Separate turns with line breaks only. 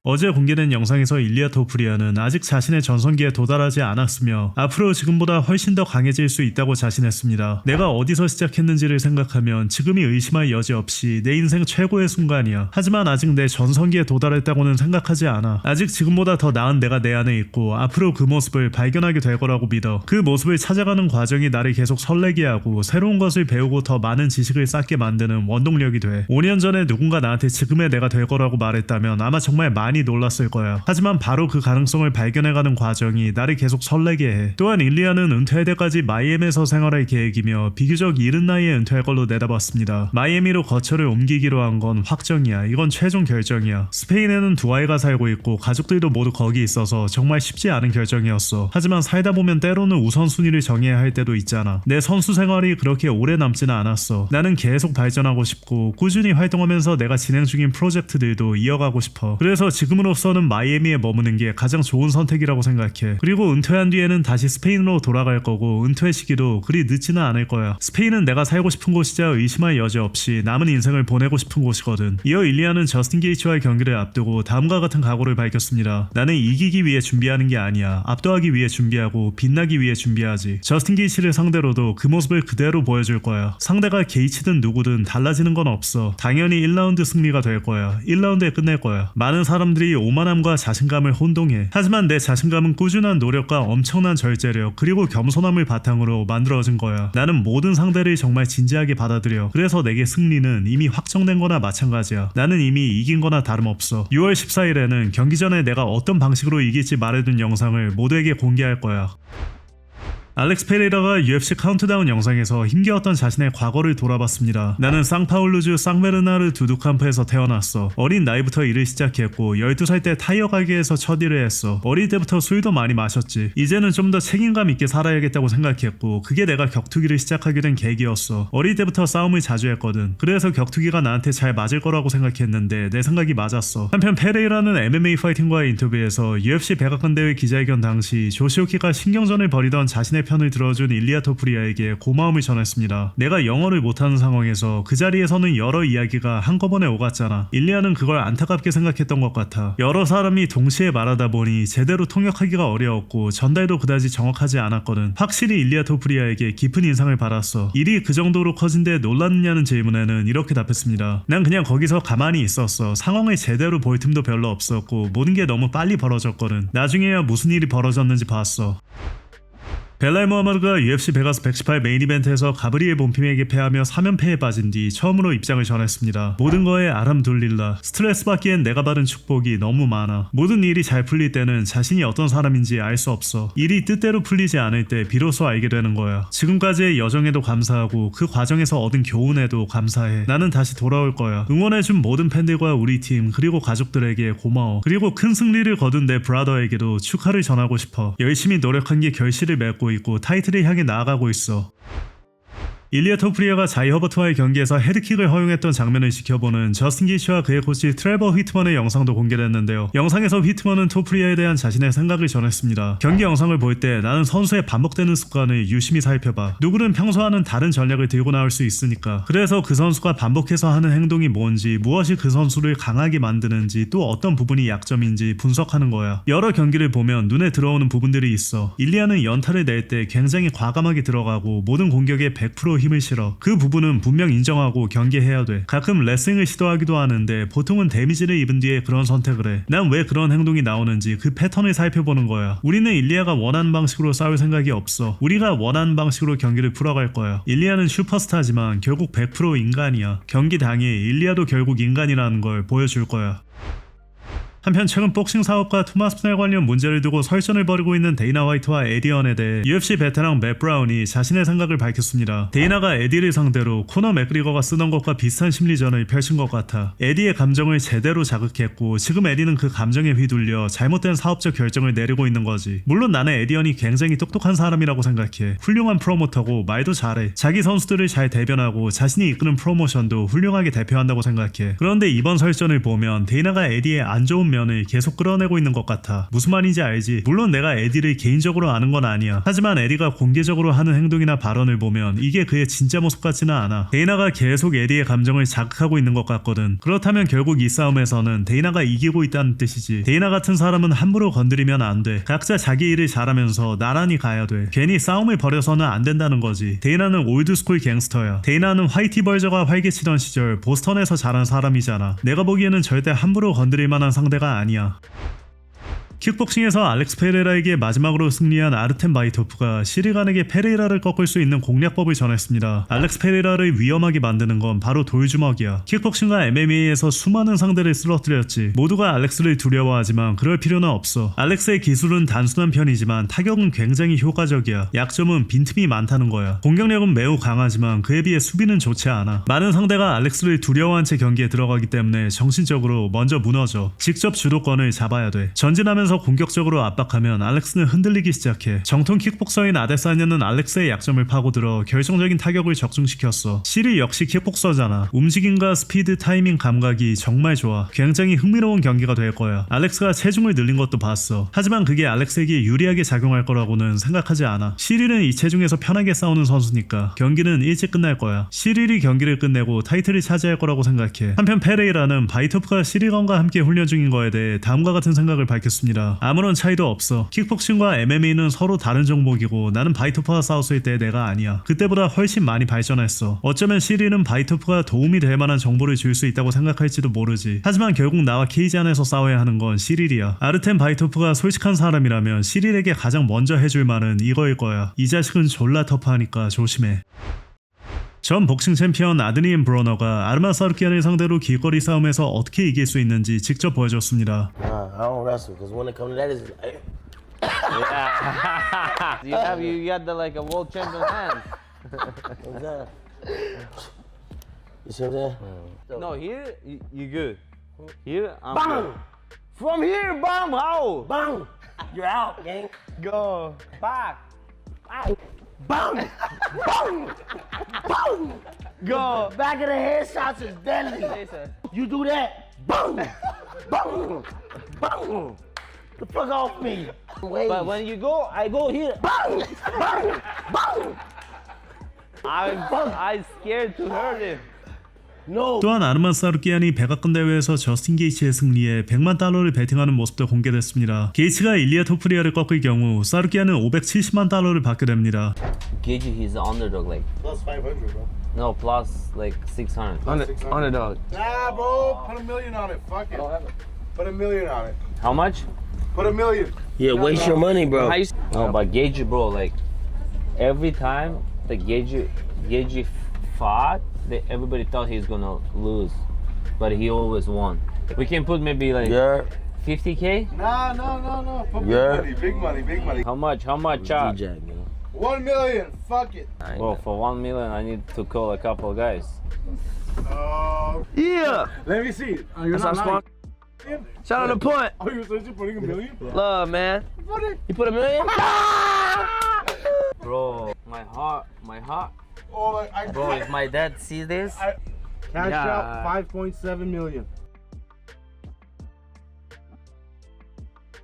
어제 공개된 영상에서 일리아 토프리아는 아직 자신의 전성기에 도달하지 않았으며 앞으로 지금보다 훨씬 더 강해질 수 있다고 자신했습니다. 내가 어디서 시작했는지를 생각하면 지금이 의심할 여지 없이 내 인생 최고의 순간이야. 하지만 아직 내 전성기에 도달했다고는 생각하지 않아. 아직 지금보다 더 나은 내가 내 안에 있고 앞으로 그 모습을 발견하게 될 거라고 믿어. 그 모습을 찾아가는 과정이 나를 계속 설레게 하고 새로운 것을 배우고 더 많은 지식을 쌓게 만드는 원동력이 돼. 5년 전에 누군가 나한테 지금의 내가 될 거라고 말했다면 아마 정말 많이 놀랐을 거야. 하지만 바로 그 가능성을 발견해가는 과정이 나를 계속 설레게 해. 또한 일리아는 은퇴할 때까지 마이애미에서 생활할 계획이며 비교적 이른 나이에 은퇴할 걸로 내다봤습니다. 마이애미로 거처를 옮기기로 한 건 확정이야. 이건 최종 결정이야. 스페인에는 두 아이가 살고 있고 가족들도 모두 거기 있어서 정말 쉽지 않은 결정이었어. 하지만 살다 보면 때로는 우선순위를 정해야 할 때도 있잖아. 내 선수 생활이 그렇게 오래 남지는 않았어. 나는 계속 발전하고 싶고 꾸준히 활동하면서 내가 진행 중인 프로젝트들도 이어가고 싶어. 그래서 지금으로서는 마이애미에 머무는 게 가장 좋은 선택이라고 생각해. 그리고 은퇴한 뒤에는 다시 스페인으로 돌아갈 거고 은퇴 시기도 그리 늦지는 않을 거야. 스페인은 내가 살고 싶은 곳이자 의심할 여지 없이 남은 인생을 보내고 싶은 곳이거든. 이어 일리아는 저스틴 게이츠와의 경기를 앞두고 다음과 같은 각오를 밝혔습니다. 나는 이기기 위해 준비하는 게 아니야. 압도하기 위해 준비하고 빛나기 위해 준비하지. 저스틴 게이츠를 상대로도 그 모습을 그대로 보여줄 거야. 상대가 게이츠든 누구든 달라지는 건 없어. 당연히 1라운드 승리가 될 거야. 1라운드에 끝낼 거야. 많은 사람들이 오만함과 자신감을 혼동해. 하지만 내 자신감은 꾸준한 노력과 엄청난 절제력 그리고 겸손함을 바탕으로 만들어진 거야. 나는 모든 상대를 정말 진지하게 받아들여. 그래서 내게 승리는 이미 확정된 거나 마찬가지야. 나는 이미 이긴 거나 다름없어. 6월 14일에는 경기 전에 내가 어떤 방식으로 이길지 말해둔 영상을 모두에게 공개할 거야. 알렉스 페레이라가 UFC 카운트다운 영상에서 힘겨웠던 자신의 과거를 돌아봤습니다. 나는 상파울루주 상베르나르 두두캄프에서 태어났어. 어린 나이부터 일을 시작했고 12살 때 타이어 가게에서 첫 일을 했어. 어릴 때부터 술도 많이 마셨지. 이제는 좀 더 책임감 있게 살아야겠다고 생각했고 그게 내가 격투기를 시작하게 된 계기였어. 어릴 때부터 싸움을 자주 했거든. 그래서 격투기가 나한테 잘 맞을 거라고 생각했는데 내 생각이 맞았어. 한편 페레이라는 MMA 파이팅과의 인터뷰에서 UFC 백악관 대회 기자회견 당시 조시오키가 신경전을 벌이던 자신의 편을 들어준 일리아 토프리아에게 고마움을 전했습니다. 내가 영어를 못하는 상황에서 그 자리에서는 여러 이야기가 한꺼번에 오갔잖아. 일리아는 그걸 안타깝게 생각했던 것 같아. 여러 사람이 동시에 말하다 보니 제대로 통역하기가 어려웠고 전달도 그다지 정확하지 않았거든. 확실히 일리아 토프리아에게 깊은 인상을 받았어. 일이 그 정도로 커진데 놀랐느냐는 질문에는 이렇게 답했습니다. 난 그냥 거기서 가만히 있었어. 상황을 제대로 볼 틈도 별로 없었고 모든 게 너무 빨리 벌어졌거든. 나중에야 무슨 일이 벌어졌는지 봤어. 벨랄 무하마드가 UFC 베가스 118 메인 이벤트에서 가브리엘 본핌에게 패하며 3연패에 빠진 뒤 처음으로 입장을 전했습니다. 모든 거에 알함둘릴라. 스트레스 받기엔 내가 받은 축복이 너무 많아. 모든 일이 잘 풀릴 때는 자신이 어떤 사람인지 알 수 없어. 일이 뜻대로 풀리지 않을 때 비로소 알게 되는 거야. 지금까지의 여정에도 감사하고 그 과정에서 얻은 교훈에도 감사해. 나는 다시 돌아올 거야. 응원해준 모든 팬들과 우리 팀 그리고 가족들에게 고마워. 그리고 큰 승리를 거둔 내 브라더에게도 축하를 전하고 싶어. 열심히 노력한 게 결실을 맺고 있고 타이틀을 향해 나아가고 있어. 일리아 토프리아가 자이 허버트와의 경기에서 헤드킥을 허용했던 장면을 지켜보는 저스틴 게이츠와 그의 코치 트레버 휘트먼의 영상도 공개됐는데요. 영상에서 휘트먼은 토프리아에 대한 자신의 생각을 전했습니다. 경기 영상을 볼 때 나는 선수의 반복되는 습관을 유심히 살펴봐. 누구는 평소와는 다른 전략을 들고 나올 수 있으니까. 그래서 그 선수가 반복해서 하는 행동이 뭔지, 무엇이 그 선수를 강하게 만드는지, 또 어떤 부분이 약점인지 분석하는 거야. 여러 경기를 보면 눈에 들어오는 부분들이 있어. 일리아는 연타를 낼 때 굉장히 과감하게 들어가고 모든 공격에 100% 힘을 실어. 그 부분은 분명 인정하고 경계해야 돼. 가끔 레슬링을 시도하기도 하는데 보통은 데미지를 입은 뒤에 그런 선택을 해. 난 왜 그런 행동이 나오는지 그 패턴을 살펴보는 거야. 우리는 일리아가 원하는 방식으로 싸울 생각이 없어. 우리가 원하는 방식으로 경기를 풀어갈 거야. 일리아는 슈퍼스타지만 결국 100% 인간이야. 경기 당일 일리아도 결국 인간이라는 걸 보여줄 거야. 한편 최근 복싱 사업과 토마스 푸넬 관련 문제를 두고 설전을 벌이고 있는 데이나 화이트와 에디언에 대해 UFC 베테랑 맷 브라운이 자신의 생각을 밝혔습니다. 데이나가 에디를 상대로 코너 맥그리거가 쓰던 것과 비슷한 심리전을 펼친 것 같아. 에디의 감정을 제대로 자극했고 지금 에디는 그 감정에 휘둘려 잘못된 사업적 결정을 내리고 있는 거지. 물론 나는 에디언이 굉장히 똑똑한 사람이라고 생각해. 훌륭한 프로모터고 말도 잘해. 자기 선수들을 잘 대변하고 자신이 이끄는 프로모션도 훌륭하게 대표한다고 생각해. 그런데 이번 설전을 보면 데이나가 에디의 안 좋은 면을 계속 끌어내고 있는 것 같아. 무슨 말인지 알지? 물론 내가 에디를 개인적으로 아는 건 아니야. 하지만 에디가 공개적으로 하는 행동이나 발언을 보면 이게 그의 진짜 모습 같지는 않아. 데이나가 계속 에디의 감정을 자극하고 있는 것 같거든. 그렇다면 결국 이 싸움에서는 데이나가 이기고 있다는 뜻이지. 데이나 같은 사람은 함부로 건드리면 안 돼. 각자 자기 일을 잘하면서 나란히 가야 돼. 괜히 싸움을 벌여서는 안 된다는 거지. 데이나는 올드스쿨 갱스터야. 데이나는 화이티 벌저가 활개치던 시절 보스턴에서 자란 사람이잖아. 내가 보기에는 절대 함부로 건드릴 만한 상대가 아니야. 킥복싱에서 알렉스 페레이라에게 마지막으로 승리한 아르템 바이토프가 시리간에게 페레이라를 꺾을 수 있는 공략법을 전했습니다. 알렉스 페레이라를 위험하게 만드는 건 바로 돌주먹이야. 킥복싱과 MMA에서 수많은 상대를 쓰러뜨렸지. 모두가 알렉스를 두려워하지만 그럴 필요는 없어. 알렉스의 기술은 단순한 편이지만 타격은 굉장히 효과적이야. 약점은 빈틈이 많다는 거야. 공격력은 매우 강하지만 그에 비해 수비는 좋지 않아. 많은 상대가 알렉스를 두려워한 채 경기에 들어가기 때문에 정신적으로 먼저 무너져. 직접 주도권을 잡아야 돼. 전진하면서 공격적으로 압박하면 알렉스는 흔들리기 시작해. 정통 킥복서인 아데사냐는 알렉스의 약점을 파고들어 결정적인 타격을 적중시켰어. 시리 역시 킥복서잖아. 움직임과 스피드, 타이밍, 감각이 정말 좋아. 굉장히 흥미로운 경기가 될 거야. 알렉스가 체중을 늘린 것도 봤어. 하지만 그게 알렉스에게 유리하게 작용할 거라고는 생각하지 않아. 시릴은 이 체중에서 편하게 싸우는 선수니까 경기는 일찍 끝날 거야. 시릴이 경기를 끝내고 타이틀을 차지할 거라고 생각해. 한편 페레이라는 바이토프가 시리건과 함께 훈련 중인 거에 대해 다음과 같은 생각을 밝혔습니다. 아무런 차이도 없어. 킥복싱과 MMA는 서로 다른 종목이고 나는 바이토프와 싸웠을 때 내가 아니야. 그때보다 훨씬 많이 발전했어. 어쩌면 시리는 바이토프가 도움이 될 만한 정보를 줄 수 있다고 생각할지도 모르지. 하지만 결국 나와 케이지 안에서 싸워야 하는 건 시릴이야. 아르템 바이토프가 솔직한 사람이라면 시릴에게 가장 먼저 해줄 말은 이거일 거야. 이 자식은 졸라 터프하니까 조심해. 전 복싱 챔피언 아드리안 브로너가 아르만 사르키안을 상대로 길거리 싸움에서 어떻게 이길 수 있는지 직접 보여줬습니다.
I don't wrestle because when it comes to that, it's like,
Yeah. you got the like a world champion hand.
you see what I'm saying?
No, here you good. Here I'm
Bang!
good. From here, bam, how?
Bang! You're out, gang.
Go back.
Bang! Bang! Bang! Bang!
Go.
Back of the headshots is deadly.
Jason.
You do that, bang! Bang! Bang! The fuck off me. Wait.
But when you go, I go here.
Bang! Bang! Bang!
I'm scared to hurt him.
No.
또한 아르만 사르키안이 백악관 대회에서 저스틴 게이츠의 승리에 $100만 베팅하는 모습도 공개됐습니다. 게이츠가 일리아 토프리아를 꺾을 경우 사르키안은 $570만 받게 됩니다.
Gage, he's the underdog, like
Plus 500, bro.
no plus like 600.
Underdog.
Nah, bro. Put $1 million on it. Fuck it. Put $1 million on it.
How much?
Put $1 million.
Yeah, waste your money, bro.
How you? No, but Gage, bro, like every time the Gage fought, everybody thought he was gonna lose, but he always won. We can put maybe like
Yeah.
50K.
Nah, no. Put
Yeah.
big money.
How much?
DJ, you know.
$1 million. Fuck it.
Well, for 1 million, I need to call a couple of guys.
Yeah.
Let me see. Oh, you're
That's
not
our
lying.
sponsor. Shout out to Punt.
Oh, you're seriously putting $1 million?
Love, man. You put $1 million?
Bro, my heart.
Oh, I
Bro, if my dad sees this,
cash
Yeah.
out 5.7 million.